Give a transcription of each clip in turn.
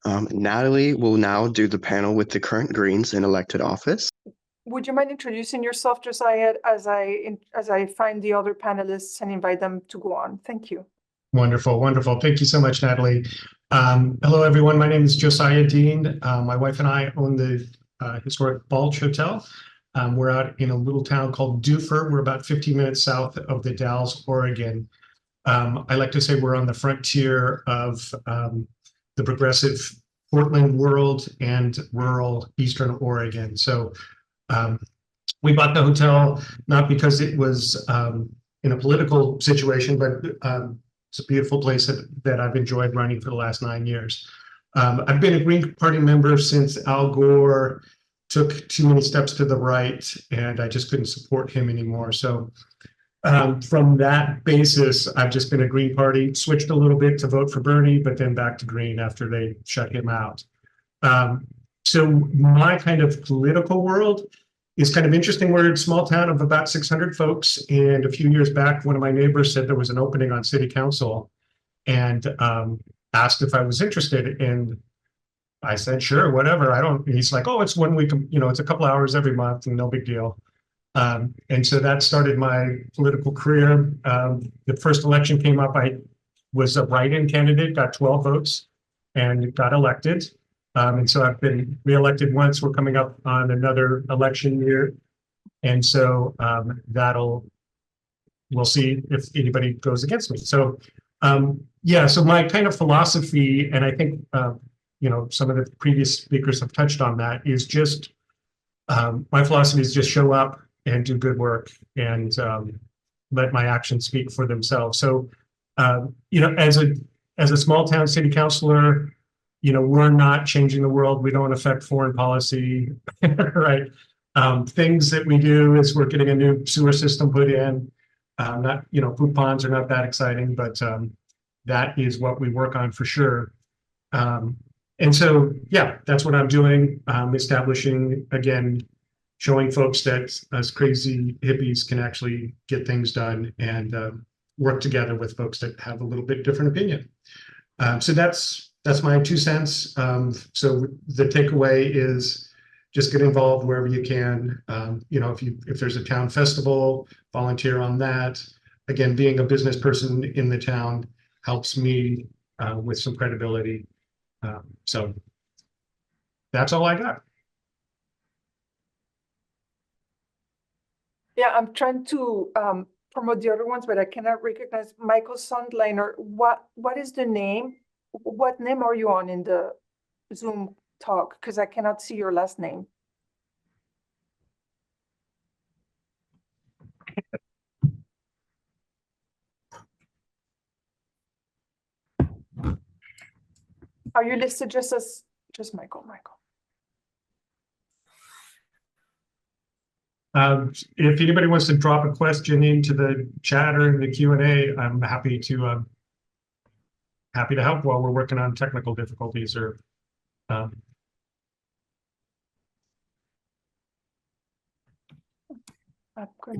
Natalie will now do the panel with the current Greens in elected office. Would you mind introducing yourself, Josiah, as I find the other panelists and invite them to go on? Thank you. Wonderful, wonderful. Thank you so much, Natalie. Hello, everyone. My name is Josiah Dean. My wife and I own the historic Balch Hotel. We're out in a little town called Dufur. We're about 15 minutes south of the Dalles, Oregon. I like to say we're on the frontier of the progressive Portland world and rural Eastern Oregon. So we bought the hotel not because it was in a political situation, but it's a beautiful place that I've enjoyed running for the last 9 years. I've been a Green Party member since Al Gore took too many steps to the right, and I just couldn't support him anymore. So from that basis, I've just been a Green Party, switched a little bit to vote for Bernie, but then back to Green after they shut him out. So my kind of political world is kind of interesting. We're in a small town of about 600 folks. And a few years back, one of my neighbors said there was an opening on city council and asked if I was interested. And I said, sure, whatever. He's like, oh, it's 1 week, it's a couple hours every month and no big deal. And so that started my political career. The first election came up, I was a write-in candidate, got 12 votes and got elected. And so I've been reelected once. We're coming up on another election year. And so we'll see if anybody goes against me. So, so my kind of philosophy, and I think, some of the previous speakers have touched on that, is just, my philosophy is just show up and do good work and let my actions speak for themselves. So, as a small town city councilor, we're not changing the world. We don't affect foreign policy, right? Things that we do is we're getting a new sewer system put in. Poop ponds are not that exciting, but that is what we work on for sure. And so, that's what I'm doing. Establishing, again, showing folks that us crazy hippies can actually get things done and work together with folks that have a little bit different opinion. So that's my 2 cents. So the takeaway is just get involved wherever you can. If there's a town festival, volunteer on that. Again, being a business person in the town helps me with some credibility. So that's all I got. Yeah, I'm trying to promote the other ones, but I cannot recognize Michael Sonnleitner. What is the name? What name are you on in the Zoom talk? Because I cannot see your last name. Are you listed just as Michael? If anybody wants to drop a question into the chat or in the Q&A, I'm happy to help while we're working on technical difficulties or.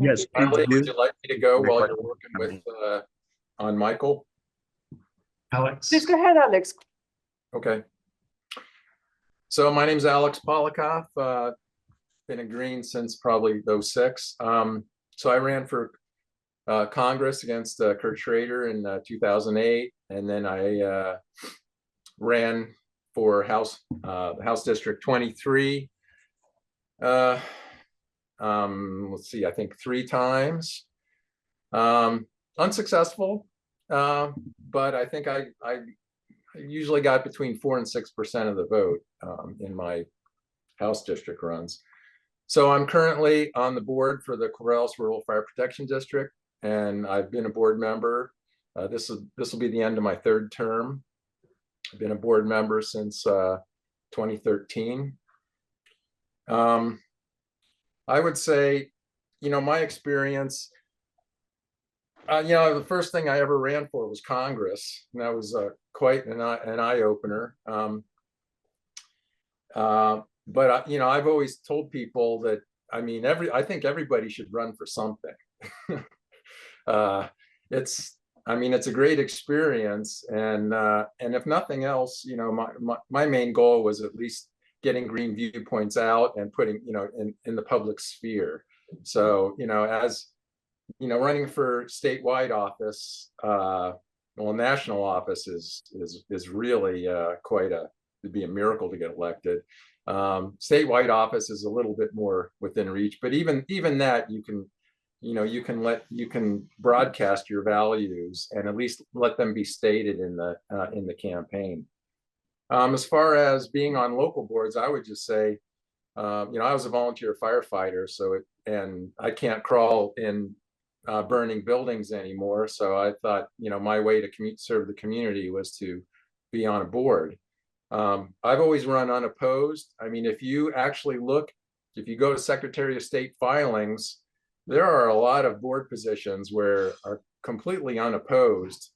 Yes. Would you like me to go while you're working with on Michael? Alex. Please go ahead, Alex. Okay. So my name is Alex Polikoff. Been a Green since probably 06. So I ran for Congress against Kurt Schrader in 2008, and then I ran for House District 23. Let's see, I think 3 times. Unsuccessful, but I think I usually got between 4 and 6% of the vote in my House district runs. So I'm currently on the board for the Corrales Rural Fire Protection District, and I've been a board member. This will be the end of my 3rd term. I've been a board member since 2013. I would say, my experience, the first thing I ever ran for was Congress, and that was quite an eye-opener. But I've always told people that, I think everybody should run for something. It's I mean, it's a great experience, and if nothing else, my main goal was at least getting green viewpoints out and putting, in the public sphere. So, as running for statewide office, well, national office is really quite it'd be a miracle to get elected. Statewide office is a little bit more within reach, but even that you can you can broadcast your values and at least let them be stated in the campaign. As far as being on local boards, I would just say, I was a volunteer firefighter, and I can't crawl in burning buildings anymore. So I thought, my way to serve the community was to be on a board. I've always run unopposed. I mean, if you go to Secretary of State filings, there are a lot of board positions where are completely unopposed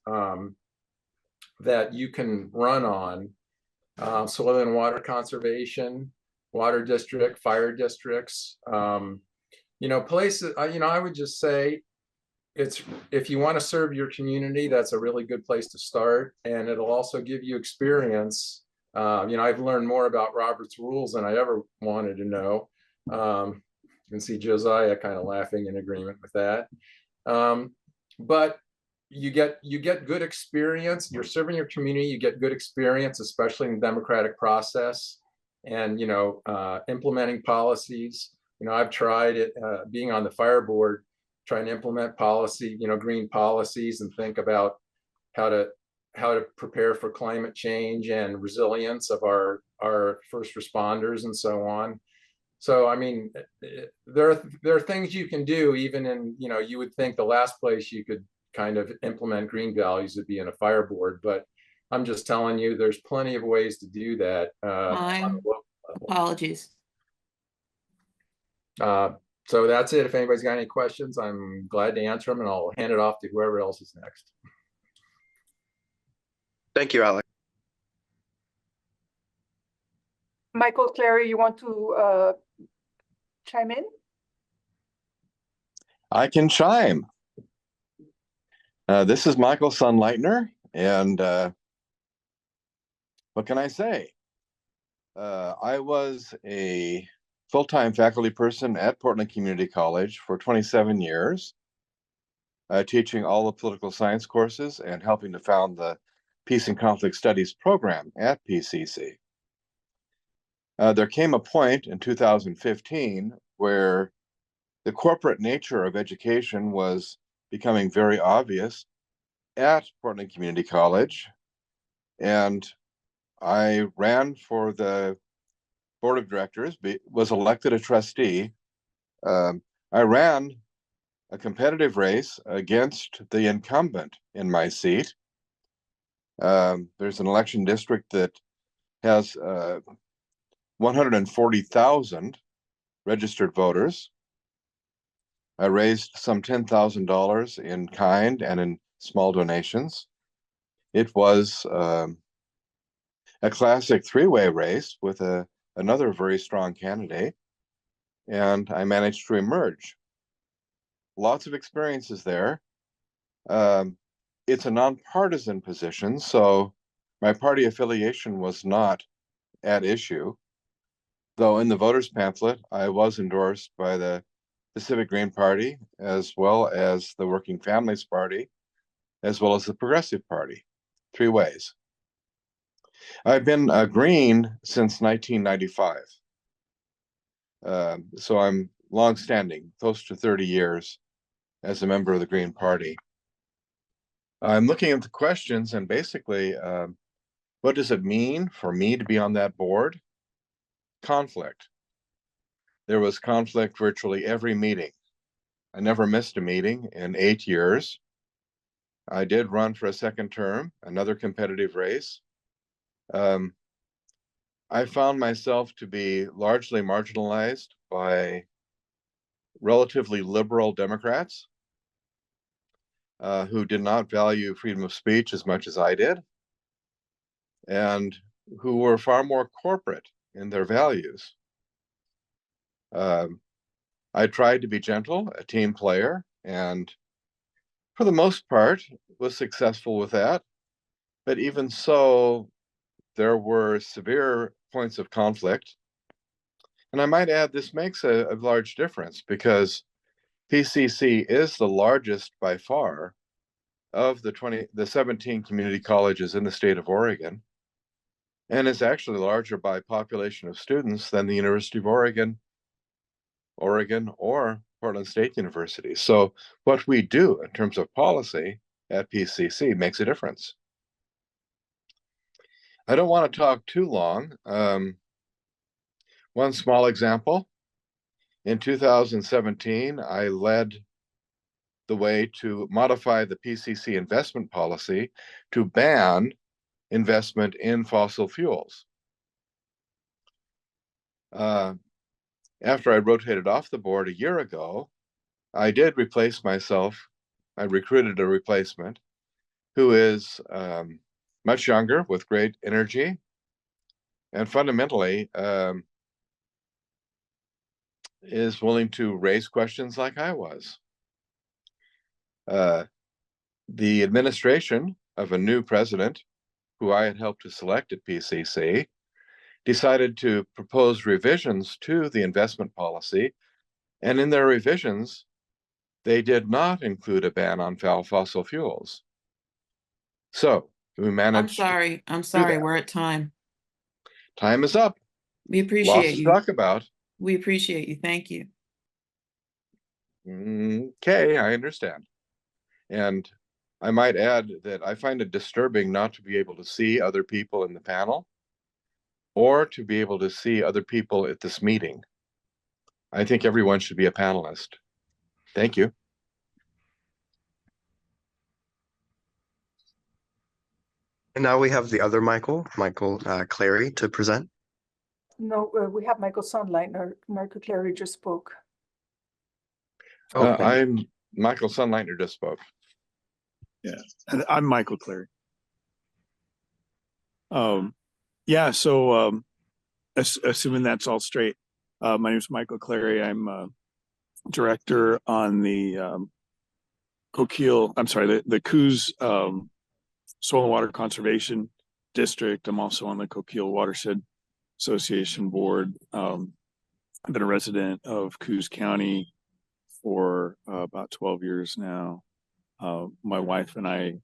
that you can run on. Soil and water conservation, water district, fire districts, places, I would just say if you want to serve your community, that's a really good place to start. And it'll also give you experience. I've learned more about Robert's rules than I ever wanted to know. You can see Josiah kind of laughing in agreement with that. But you get good experience. You're serving your community. You get good experience, especially in the democratic process, and implementing policies. I've tried it being on the fire board, trying to implement policy, green policies, and think about how to prepare for climate change and resilience of our first responders and so on. So, I mean, there are things you can do even in, you would think the last place you could kind of implement green values would be in a fire board, but I'm just telling you, there's plenty of ways to do that. Apologies. So that's it. If anybody's got any questions, I'm glad to answer them, and I'll hand it off to whoever else is next. Thank you, Alex. Michael, Cleary, you want to chime in? I can chime. This is Michael Sonnleitner, and what can I say? I was a full-time faculty person at Portland Community College for 27 years, teaching all the political science courses and helping to found the Peace and Conflict Studies program at PCC. There came a point in 2015 where the corporate nature of education was becoming very obvious at Portland Community College, and I ran for the board of directors, was elected a trustee. I ran a competitive race against the incumbent in my seat. There's an election district that has 140,000 registered voters. I raised some $10,000 in kind and in small donations. It was a classic three-way race with another very strong candidate, and I managed to emerge. Lots of experiences there. It's a nonpartisan position, so my party affiliation was not at issue, though in the voters pamphlet, I was endorsed by the Pacific Green Party, as well as the Working Families Party, as well as the Progressive Party, 3 ways. I've been a Green since 1995. So I'm longstanding, close to 30 years as a member of the Green Party. I'm looking at the questions, and basically, what does it mean for me to be on that board? Conflict. There was conflict virtually every meeting. I never missed a meeting in 8 years. I did run for a second term, another competitive race. I found myself to be largely marginalized by relatively liberal Democrats who did not value freedom of speech as much as I did, and who were far more corporate in their values. I tried to be gentle, a team player, and for the most part, was successful with that. But even so, there were severe points of conflict. And I might add, this makes a large difference because PCC is the largest by far of the 17 community colleges in the state of Oregon, and is actually larger by population of students than the University of Oregon, or Portland State University. So what we do in terms of policy at PCC makes a difference. I don't want to talk too long. One small example, in 2017, I led the way to modify the PCC investment policy to ban investment in fossil fuels. After I rotated off the board a year ago, I did replace myself. I recruited a replacement who is much younger with great energy and fundamentally is willing to raise questions like I was. The administration of a new president, who I had helped to select at PCC, decided to propose revisions to the investment policy. And in their revisions, they did not include a ban on fossil fuels. So we managed. I'm sorry, that. we're at time. Time is up. We Lots appreciate to you. talk about. We appreciate you. Thank you. Okay, I understand. And I might add that I find it disturbing not to be able to see other people in the panel or to be able to see other people at this meeting. I think everyone should be a panelist. Thank you. And now we have the other Michael Cleary, to present. No, we have Michael Sonnleitner. Michael Cleary just spoke. Okay. I'm Michael Sonnleitner just spoke. Yeah, and I'm Michael Cleary. Yeah, so assuming that's all straight, my name is Michael Cleary. I'm director on the the Coos Soil and Water Conservation District. I'm also on the Coquille Watershed Association board. I've been a resident of Coos County for about 12 years now. My wife and I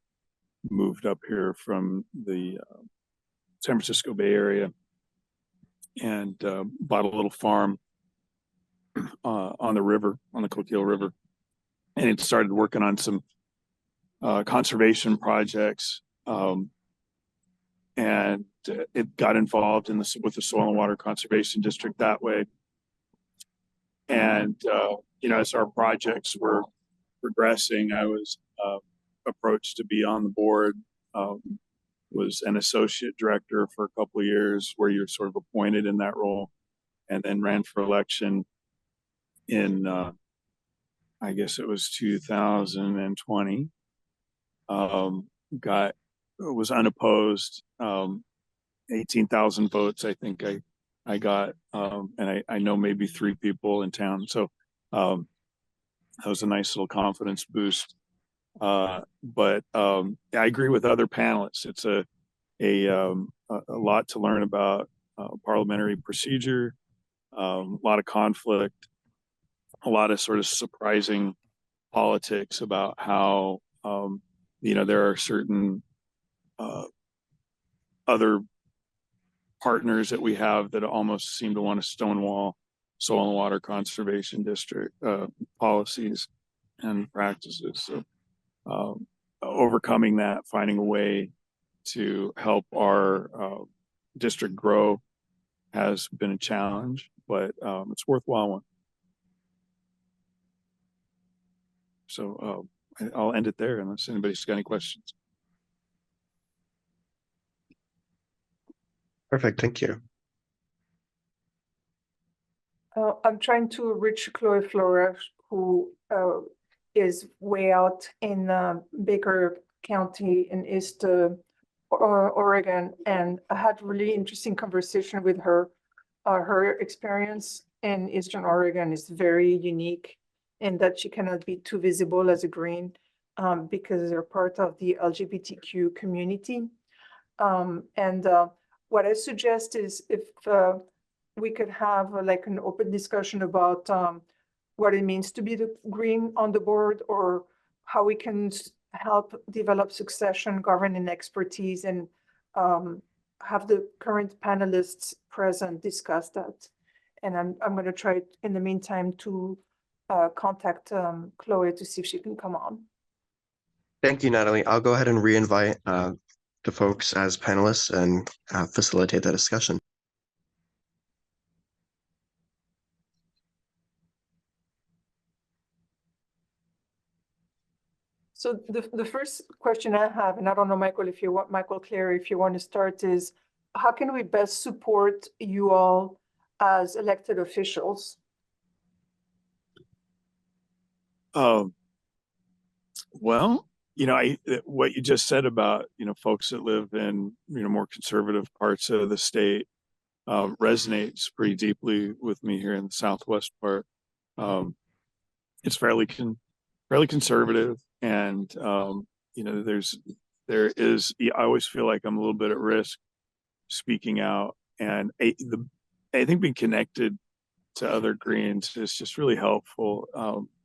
moved up here from the San Francisco Bay Area and bought a little farm on the river, on the Coquille River, and it started working on some conservation projects, and it got involved with the Soil and Water Conservation District that way. And as our projects were progressing, I was approached to be on the board. Was an associate director for a couple of years, where you're sort of appointed in that role, and then ran for election in I guess it was 2020. Was unopposed, 18,000 votes. I think I got, and I know maybe 3 people in town. So that was a nice little confidence boost. But I agree with other panelists. It's a lot to learn about parliamentary procedure, a lot of conflict, a lot of sort of surprising politics about how there are certain other partners that we have that almost seem to want to stonewall soil and water conservation district policies and practices. So overcoming that, finding a way to help our district grow has been a challenge, but it's a worthwhile one. So I'll end it there unless anybody's got any questions. Perfect. Thank you. I'm trying to reach Chloe Flores, who is way out in Baker County in East Oregon, and I had really interesting conversation with her. Her experience in Eastern Oregon is very unique in that she cannot be too visible as a green. because they're part of the LGBTQ community. And what I suggest is if we could have like an open discussion about what it means to be the green on the board, or how we can help develop succession governing expertise, and have the current panelists present discuss that. And I'm going to try in the meantime to contact Chloe to see if she can come on. Thank you, Natalie. I'll go ahead and re-invite the folks as panelists and facilitate the discussion. So the first question I have, and I don't know, Michael, if you want, Michael Cleary, if you want to start, is how can we best support you all as elected officials? Well, what you just said about, folks that live in, more conservative parts of the state resonates pretty deeply with me here in the Southwest part. It's fairly conservative, and, there is, I always feel like I'm a little bit at risk speaking out, and I think being connected to other Greens is just really helpful.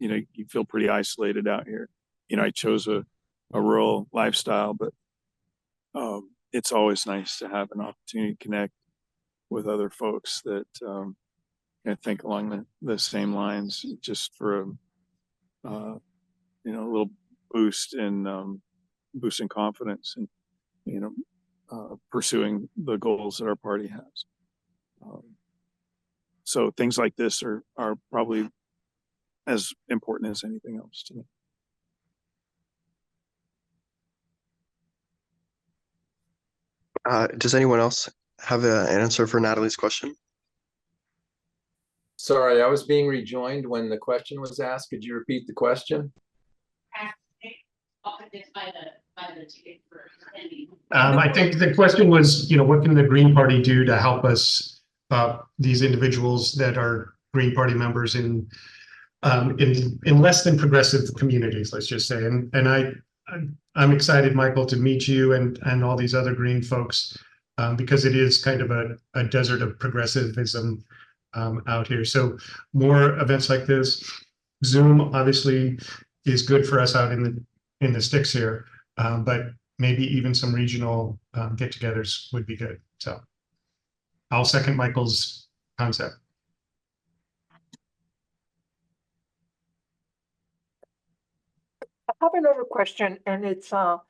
You feel pretty isolated out here. I chose a rural lifestyle, but it's always nice to have an opportunity to connect with other folks that think along the same lines, just for a little boost in boosting confidence and pursuing the goals that our party has. So things like this are probably as important as anything else to me. Does anyone else have an answer for Natalie's question? Sorry, I was being rejoined when the question was asked. Could you repeat the question? I think the question was, what can the Green Party do to help us, these individuals that are Green Party members in less than progressive communities, let's just say. And I'm excited, Michael, to meet you and all these other Green folks, because it is kind of a desert of progressivism out here. So more events like this. Zoom obviously is good for us out in the sticks here, but maybe even some regional get-togethers would be good. So I'll second Michael's concept. I have another question, and it's a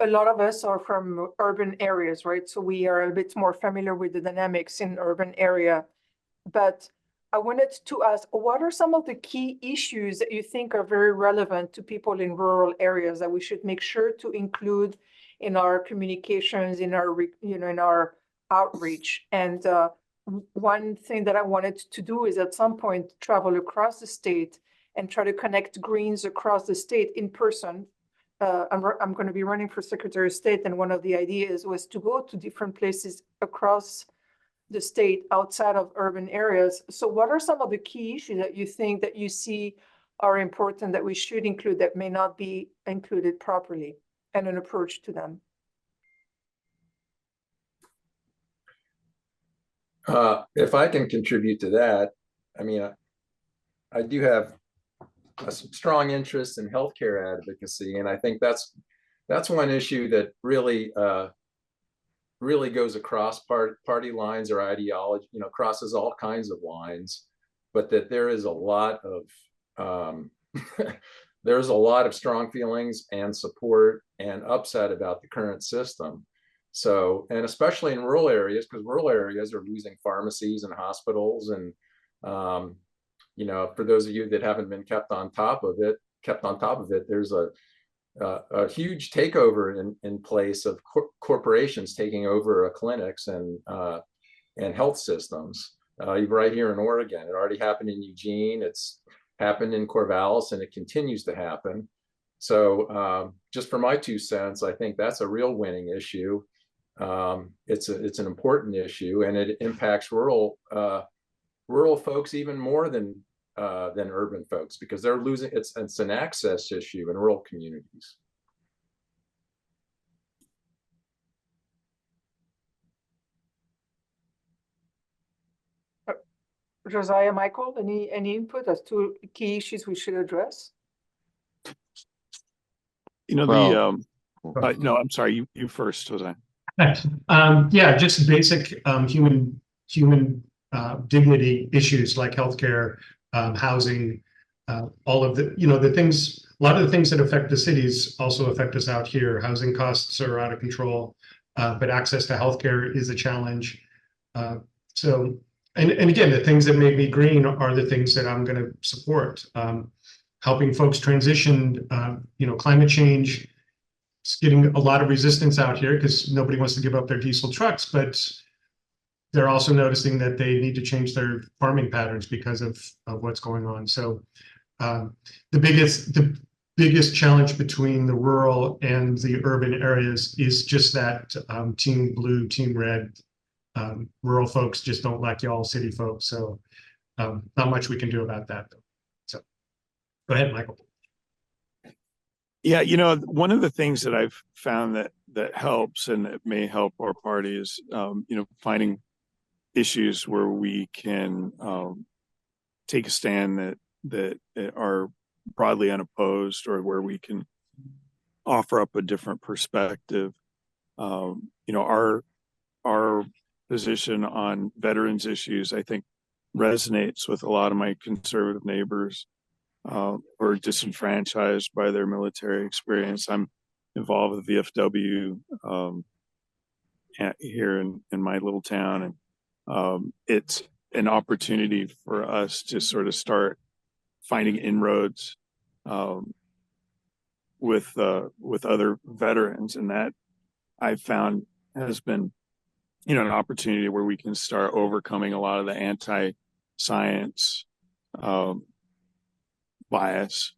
lot of us are from urban areas, right? So we are a bit more familiar with the dynamics in urban area. But I wanted to ask, what are some of the key issues that you think are very relevant to people in rural areas that we should make sure to include in our communications, in our in our outreach? And one thing that I wanted to do is at some point travel across the state and try to connect Greens across the state in person. I'm going to be running for Secretary of State, and one of the ideas was to go to different places across the state outside of urban areas. So what are some of the key issues that you think that you see are important that we should include that may not be included properly, and an approach to them? If I can contribute to that, I mean, I do have a strong interest in healthcare advocacy, and I think that's one issue that really really goes across party lines or ideology, crosses all kinds of lines, but that there is a lot of there's a lot of strong feelings and support and upset about the current system. So, and especially in rural areas, because rural areas are losing pharmacies and hospitals, and for those of you that haven't been kept on top of it, there's a huge takeover in place of corporations taking over clinics and health systems. Right here in Oregon, it already happened in Eugene. It's happened in Corvallis, and it continues to happen. So just for my 2 cents, I think that's a real winning issue. It's an important issue, and it impacts rural folks even more than than urban folks, because they're losing, it's an access issue in rural communities. Josiah, Michael, any input as to key issues we should address? You know, Well, no, I'm sorry, you first, Jose. Yeah, just basic human dignity issues like healthcare, housing, all of the the things. A lot of the things that affect the cities also affect us out here. Housing costs are out of control, but access to healthcare is a challenge. So, and again, the things that make me green are the things that I'm going to support. Helping folks transition, climate change. It's getting a lot of resistance out here because nobody wants to give up their diesel trucks, but they're also noticing that they need to change their farming patterns because of what's going on. So the biggest challenge between the rural and the urban areas is just that team blue, team red. Rural folks just don't like y'all city folks. So not much we can do about that, though. So go ahead, Michael. Yeah, one of the things that I've found that helps and that may help our party is, finding issues where we can take a stand that are broadly unopposed, or where we can offer up a different perspective. Our position on veterans issues, I think, resonates with a lot of my conservative neighbors. Or disenfranchised by their military experience. I'm involved with VFW here in my little town, and it's an opportunity for us to sort of start finding inroads with other veterans, and that I've found has been an opportunity where we can start overcoming a lot of the anti-science bias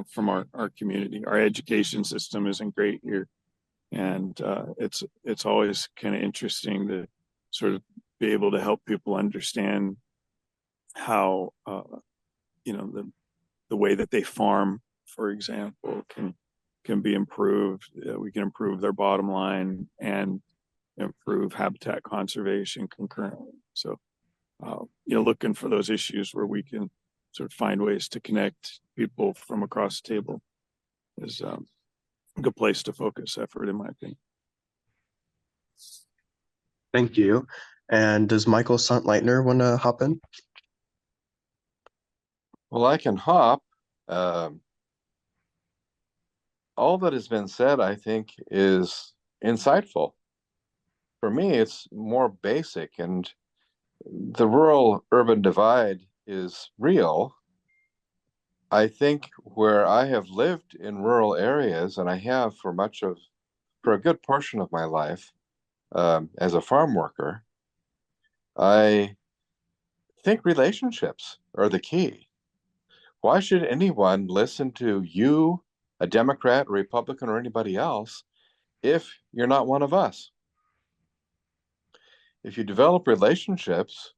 from our community. Our education system isn't great here, and it's always kind of interesting to sort of be able to help people understand how the way that they farm, for example, can be improved. We can improve their bottom line and improve habitat conservation concurrently. So looking for those issues where we can sort of find ways to connect people from across the table is a good place to focus effort, in my opinion. Thank you. And does Michael Sonnleitner want to hop in? well, I can hop. All that has been said, I think, is insightful. For me, it's more basic, and the rural-urban divide is real. I think where I have lived in rural areas, and I have for a good portion of my life as a farm worker, I think relationships are the key. Why should anyone listen to you, a Democrat, a Republican, or anybody else, if you're not one of us? If you develop relationships,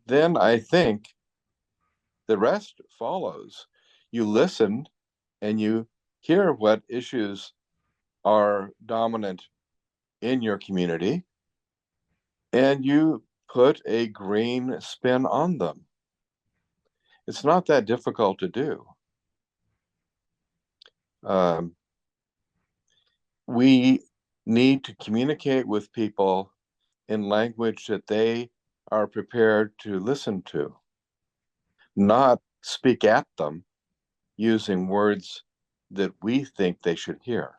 then I think the rest follows. You listen and you hear what issues are dominant in your community, and you put a green spin on them. It's not that difficult to do. We need to communicate with people in language that they are prepared to listen to, not speak at them using words that we think they should hear.